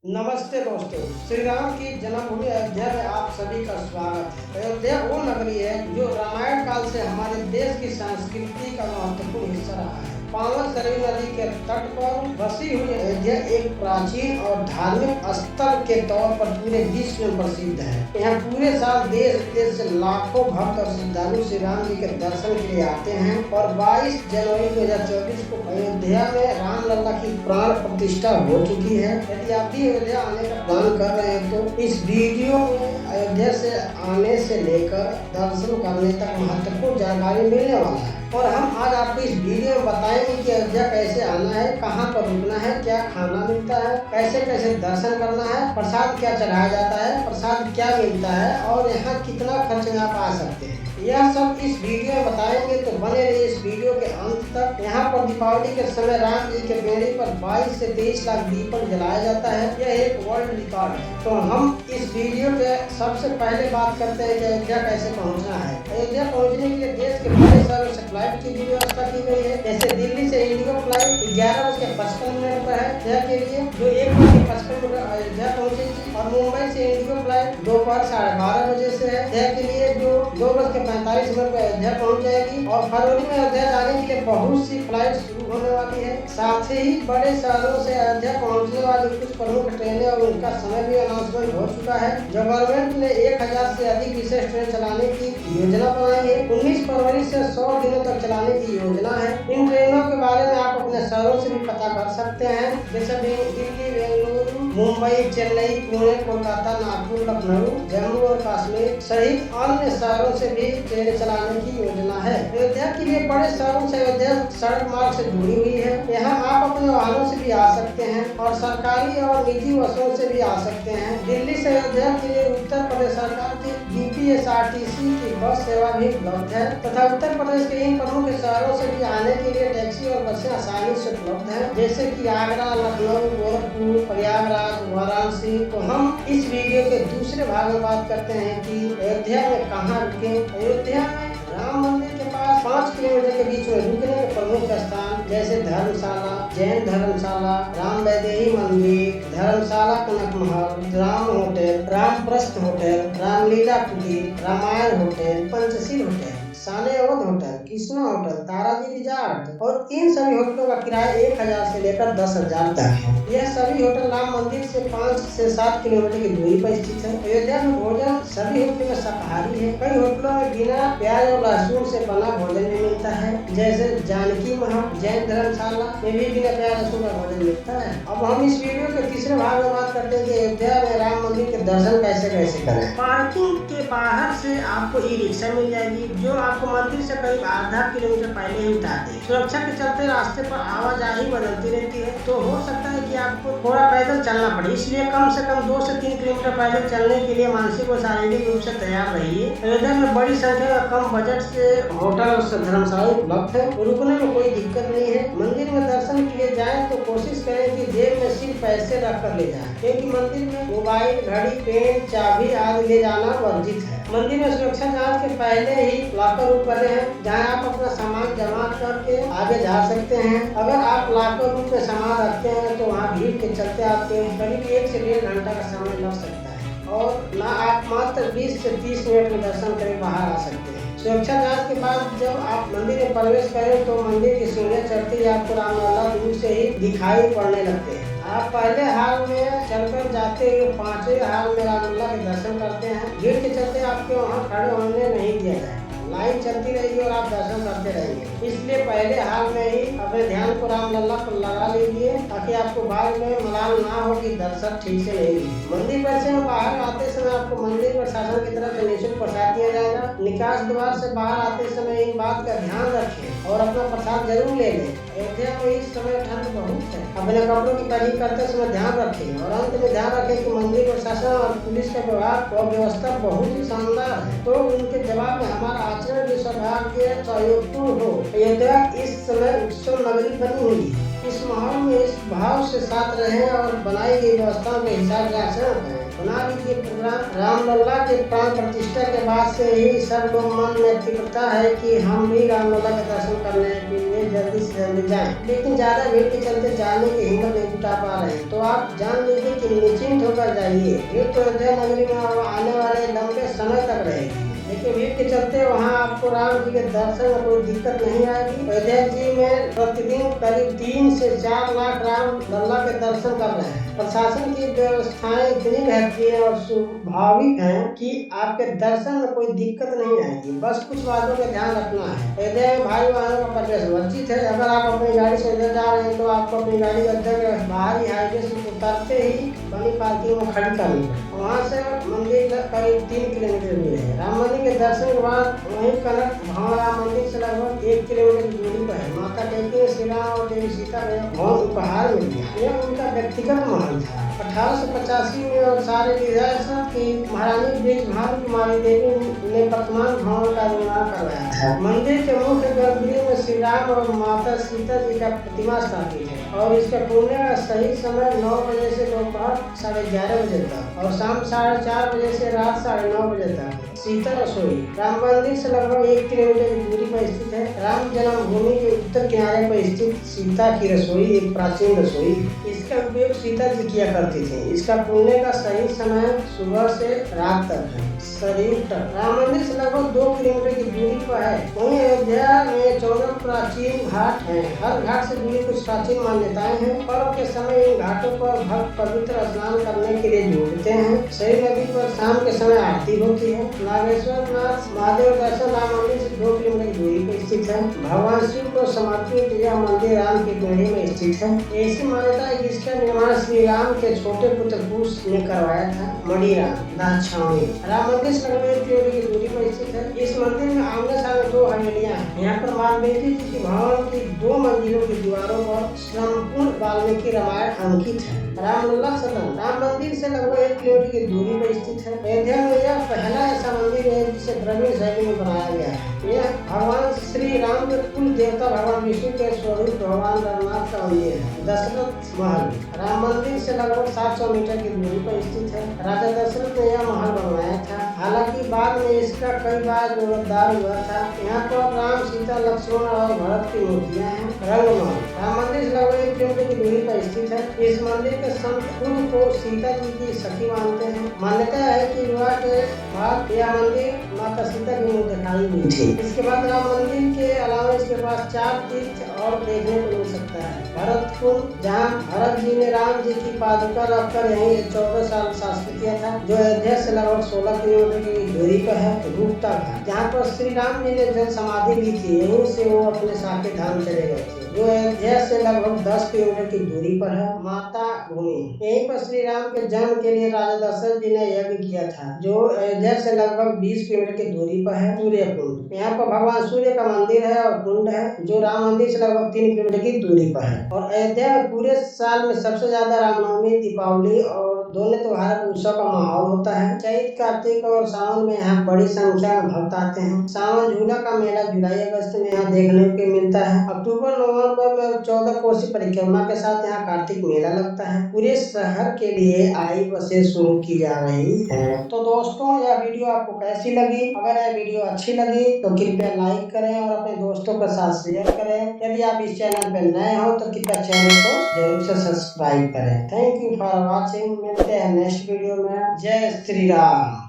नमस्ते दोस्तों, श्री राम की जन्मभूमि अयोध्या में आप सभी का स्वागत है। अयोध्या वो नगरी है जो रामायण काल से हमारे देश की संस्कृति का महत्वपूर्ण हिस्सा रहा है। पावन सरयू नदी के तट पर बसी हुई अयोध्या एक प्राचीन और धार्मिक स्थल के तौर पर पूरे विश्व में प्रसिद्ध है। यहाँ पूरे साल देश विदेश से लाखों भक्त और श्रद्धालु श्री राम जी के दर्शन के लिए आते हैं और 22 जनवरी 2024 को अयोध्या में रामलला की प्राण प्रतिष्ठा हो चुकी है। यदि आप भी अयोध्या आने का प्लान कर रहे हैं तो इस वीडियो में अयोध्या से आने से लेकर दर्शन करने तक महत्वपूर्ण जानकारी मिलने वाला है और हम आज आपको इस वीडियो में बताएंगे कि अयोध्या कैसे आना है, कहां पर रुकना है, क्या खाना मिलता है, कैसे कैसे दर्शन करना है, प्रसाद क्या चढ़ाया जाता है, प्रसाद क्या मिलता है और यहाँ कितना खर्च में आप आ सकते हैं। यह सब इस वीडियो में बताएंगे, तो बने रहिए इस वीडियो के अंत तक। यहाँ पर दीपावली के समय राम जी के बेड़े पर 22 से 23 लाख दीपक जलाया जाता है। यह एक वर्ल्ड रिकॉर्ड है। तो हम इस वीडियो के सबसे पहले बात करते हैं कि अयोध्या कैसे पहुँचना है। अयोध्या पहुँचने के लिए देश के बड़े शहरों से फ्लाइट की भी व्यवस्था की गई है। जैसे दिल्ली से इंडिगो फ्लाइट 11:55 पर है अयोध्या के लिए, जो 1:55 अयोध्या पहुँचेगी और मुंबई से इंडिगो फ्लाइट दोपहर 12:30 बजे से है अयोध्या के लिए, जो 2:45 पर अयोध्या पहुंच जाएगी। और फरवरी में अयोध्या जाने के लिए बहुत सी फ्लाइट शुरू होने वाली है। साथ ही बड़े शहरों से अयोध्या पहुंचने वाली कुछ प्रमुख ट्रेनें और उनका समय भी अनाउंसमेंट हो चुका है। गवर्नमेंट ने 1000 से अधिक विशेष ट्रेन चलाने की योजना बनाई है। 19 फरवरी से 100 दिनों तक चलाने की योजना है। इन ट्रेनों के बारे में आप अपने शहरों से भी पता कर सकते हैं, जैसे दिल्ली, बेंगलुरु, मुंबई, चेन्नई, पुणे, कोलकाता, नागपुर, लखनऊ, जम्मू और कश्मीर सहित अन्य शहरों से भी ट्रेन चलाने की योजना है। अयोध्या के लिए बड़े शहरों से अयोध्या सड़क मार्ग से जुड़ी हुई है। यहाँ आप अपने वाहनों से भी आ सकते हैं और सरकारी और निजी बसों से भी आ सकते हैं। दिल्ली से अयोध्या के लिए उत्तर प्रदेश सरकार की BPSRTC की बस सेवा भी उपलब्ध है तथा उत्तर प्रदेश के इन प्रमुख शहरों से भी आने के लिए टैक्सी और बसें आसानी से उपलब्ध है, जैसे कि आगरा, लखनऊ, गोरखपुर, प्रयागराज, वाराणसी। तो हम इस वीडियो के दूसरे भाग में बात करते हैं कि अयोध्या में कहाँ रुके। अयोध्या में राम मंदिर के पास 5 किलोमीटर के बीच में रुकने के प्रमुख स्थान जैसे धर्मशाला, जैन धर्मशाला, राम वैदेही मंदिर, धर्मशाला Kanak Mahal, Ram hotel, Ramprastha hotel, Ramleela Kutir, Ramayan hotel, Panchsheel hotel, Sanevad hotel, Krishna hotel, Taraji resort और इन सभी होटलों का किराया 1000 से लेकर 10,000 तक है। यह सभी होटल राम मंदिर से 5 से 7 किलोमीटर की दूरी पर स्थित है। अयोध्या में भोजन सभी होटलों में शाकाहारी है। कई होटलों में बिना प्याज और लहसुन से बना भोजन भी मिलता है, जैसे जानकी महल, जैन धर्मशाला में भी बिना प्याज लहसुन का भोजन मिलता है। अब हम इस वीडियो के तीसरे भाग में बात करते हैं कि अयोध्या में राम मंदिर के दर्शन कैसे कैसे करें। पार्किंग के बाहर से आपको ई रिक्शा मिल जाएगी, जो आपको मंदिर से करीब आधा किलोमीटर पहले ही उतार देगी। सुरक्षा के चलते रास्ते पर आवाजाही बदलती रहती है, तो हो सकता है कि आपको थोड़ा पैदल चलना पड़े, इसलिए कम से कम 2 से 3 किलोमीटर पैदल चलने के लिए मानसिक और शारीरिक रूप से तैयार रहिए। अयोध्या में बड़ी संख्या में कम बजट से होटल और धर्मशाला उपलब्ध है, रुकने में कोई दिक्कत नहीं है। मंदिर में दर्शन के लिए जाएं तो कोशिश करें कि जेब में सिर्फ पैसे रख कर ले जाएं, क्योंकि मंदिर में मोबाइल, घड़ी, पेन, चाबी आदि ले जाना वर्जित है। मंदिर में सुरक्षा जांच के पहले ही लॉकर रूम बने हैं, जहां आप अपना सामान जमा करके आगे जा सकते हैं। अगर आप लॉकर रूम में सामान रखते हैं तो वहां भीड़ के चलते आपको करीब 1 से 1.5 घंटा का समय लग सकता है और ना आप मात्र 20 से 30 मिनट में दर्शन करके बाहर आ सकते हैं। सुरक्षा जांच के बाद जब आप मंदिर में प्रवेश करें तो मंदिर की सीढ़ियां चढ़ते ही आपको रामलला दूर से ही दिखाई पड़ने लगते हैं। आप पहले हाल में चलकर जाते हुए 5वें हाल में रामलला के दर्शन करते हैं। भीड़ के चलते आपको वहां खड़े होने नहीं दिया जाए, लाइन चलती रहेगी और आप दर्शन करते रहेंगे। इसलिए पहले हाल में ही अपने ध्यान को रामलला पर लगा लीजिए, ताकि आपको बाद में मलाल ना हो कि दर्शन ठीक से नहीं हुए। मंदिर परिसर में बाहर आते समय आपको मंदिर प्रशासन की तरफ से निःशुल्क प्रसाद दिया जाएगा। निकास द्वार से बाहर आते समय इन बात का ध्यान रखें और अपना प्रसाद जरूर ले लें। अयोध्या में इस समय ठंड बहुत है, अपने कपड़ों की पैकिंग करते समय ध्यान रखें और अंत में ध्यान रखें कि मंदिर प्रशासन और पुलिस का व्यवहार और व्यवस्था बहुत ही शानदार है, तो उनके जवाब में हमारा आचरण भी सौभाग्य सहयोगपूर्ण हो। अयोध्या इस समय उत्सव नगरी बनी हुई है। इस माहौल में इस भाव से साथ रहें और बनाई गई व्यवस्थाओं के हिसाब से आचरण करें। बना लीजिए प्रोग्राम। रामलला के प्राण प्रतिष्ठा के बाद से ही सब लोग मन में तीव्रता है कि हम भी रामलला के दर्शन करने के लिए जल्दी से जल्दी जाएं। लेकिन ज्यादा भीड़ के चलते जाने की हिम्मत नहीं जुटा पा रहे हैं तो आप जान लीजिए कि निश्चिंत होकर जाइए। भीड़ तो अयोध्या नगरी में आने वाले लंबे समय तक रहेगी, लेकिन भीड़ के चलते वहाँ आपको राम जी के दर्शन में कोई दिक्कत नहीं आएगी। अयोध्या जी में प्रतिदिन करीब 3 से 4 लाख राम लल्ला के दर्शन कर रहे हैं। प्रशासन की व्यवस्थाएं इतनी बेहतरीन और स्वाभाविक हैं कि आपके दर्शन में कोई दिक्कत नहीं आएगी। बस कुछ बातों का ध्यान रखना है। अयोध्या में भारी वाहनों का प्रवेश वर्जित है। अगर आप अपनी गाड़ी से अयोध्या जा रहे हैं तो आपको अपनी गाड़ी अयोध्या के बाहरी हाईवे से उतरते ही बड़ी पार्किंग में खड़ी करनी है। वहाँ से मंदिर करीब 3 किलोमीटर दूर है। राम मंदिर के दर्शन के बाद वहीं कनक भवन राम मंदिर से लगभग 1 किलोमीटर की दूरी पर है। माता कैकेयी, श्री राम और देवी सीता को भवन उपहार मिल गया। यह उनका व्यक्तिगत महल था। 1885 में और सारे रियासत की महारानी ब्रिजभानु कुमारी देवी ने वर्तमान भवन का निर्माण करवाया था। मंदिर के मुख्य गर्भगृह में श्री राम और माता सीता जी का प्रतिमा स्थापित है और इसका खुलने का सही समय 9 बजे से दोपहर 11:30 बजे तक और शाम 4:30 बजे से रात 9:30 बजे तक। सीता रसोई राम मंदिर से लगभग 1 किलोमीटर की दूरी पर स्थित है। राम जन्मभूमि के उत्तर किनारे पर स्थित सीता की रसोई एक प्राचीन रसोई है। इसका उपयोग सीता जी किया करती थी। इसका खुलने का सही समय सुबह से रात तक है। सरयू तट राम मंदिर से लगभग 2 किलोमीटर की दूरी पर है। वहीं अयोध्या में 14 प्राचीन घाट हैं। हर घाट से जुड़ी कुछ प्राचीन मान्यताएं हैं। पर्व के समय इन घाटों पर भक्त पवित्र स्नान करने के लिए जुटते हैं। सरयू नदी पर शाम के समय आरती होती है। नागेश्वर नाथ महादेव दर्शन राम मंदिर से 2 किलोमीटर की दूरी पर स्थित है। भगवान शिव को समर्पित यह मंदिर राम की पीढ़ी में स्थित है। ऐसी मान्यता है जिसका निर्माण श्री राम के छोटे पुत्र कुश ने करवाया था। मणिराम दाछावनी राम मंदिर से लगभग 1 किलोमीटर की दूरी पर स्थित है। इस मंदिर में आमने सामने 2 हवेलियां हैं। यहाँ पर वाल्मीकि जी की भवन की 2 मंजिलों की दीवारों पर संपूर्ण वाल्मीकि रामायण अंकित है। रामलला सदन राम मंदिर से लगभग 1 किलोमीटर की दूरी पर स्थित है। अयोध्या में यह पहला ऐसा मंदिर है जिसे द्रविड़ शैली में बनाया गया है। यह भगवान श्री राम के कुल देवता भगवान विष्णु के स्वरूप भगवान रघुनाथ का मंदिर है। दशरथ महल राम मंदिर से लगभग 700 मीटर की दूरी पर स्थित है। राजा दशरथ ने यह महल बनवाया था। हालांकि बाद में इसका कई बार जीर्णोद्धार हुआ था। यहाँ पर राम, सीता, लक्ष्मण और भरत की मूर्तियाँ हैं। रंगमहल राम मंदिर से लगभग 1 किलोमीटर की दूरी पर स्थित है। इस मंदिर के संत खुद को सीता जी की सखी मानते हैं। मान्यता है कि विवाह के बाद यह मंदिर माता सीता की मुँह दिखाई हुई थी। इसके बाद राम मंदिर के अलावा इसके पास 4 तीर्थ और देखने को मिल सकता है। भरत कुंड जहाँ भरत जी ने राम जी की पादुका रखकर यहीं 14 साल शासन किया था, जो अयोध्या से लगभग 16 किलोमीटर की दूरी पर है। रूपता घाट जहाँ पर श्री राम जी ने जल समाधि ली थी, यहीं से वो अपने साकेत धाम चले गए थे, जो अयोध्या से लगभग 10 किलोमीटर की दूरी पर है। माता भूमि यहीं पर श्री राम के जन्म के लिए राजा दशरथ जी ने यज्ञ किया था, जो अयोध्या से लगभग 20 किलोमीटर की दूरी पर है। सूर्य कुंड यहाँ पर भगवान सूर्य का मंदिर है और कुंड है, जो राम मंदिर से लगभग 3 किलोमीटर की दूरी पर है। और अयोध्या में पूरे साल में सबसे ज्यादा रामनवमी, दीपावली और दोनों त्योहार उत्सव का माहौल होता है। चैत, कार्तिक और सावन में यहाँ बड़ी संख्या में भक्त आते हैं। सावन झूला का मेला जुलाई अगस्त में यहाँ देखने को मिलता है। अक्टूबर नवंबर में 14 कोसी परिक्रमा के साथ यहाँ कार्तिक मेला लगता है। पूरे शहर के लिए आई बसें शुरू की जा रही है। तो दोस्तों, यह वीडियो आपको कैसी लगी? अगर यह वीडियो अच्छी लगी तो कृपया लाइक करें और अपने दोस्तों के साथ शेयर करें। यदि आप इस चैनल पर नए हो तो कृपया चैनल को जरूर से सब्सक्राइब करें। Thank you for watching. मिलते हैं नेक्स्ट वीडियो में। जय श्री राम।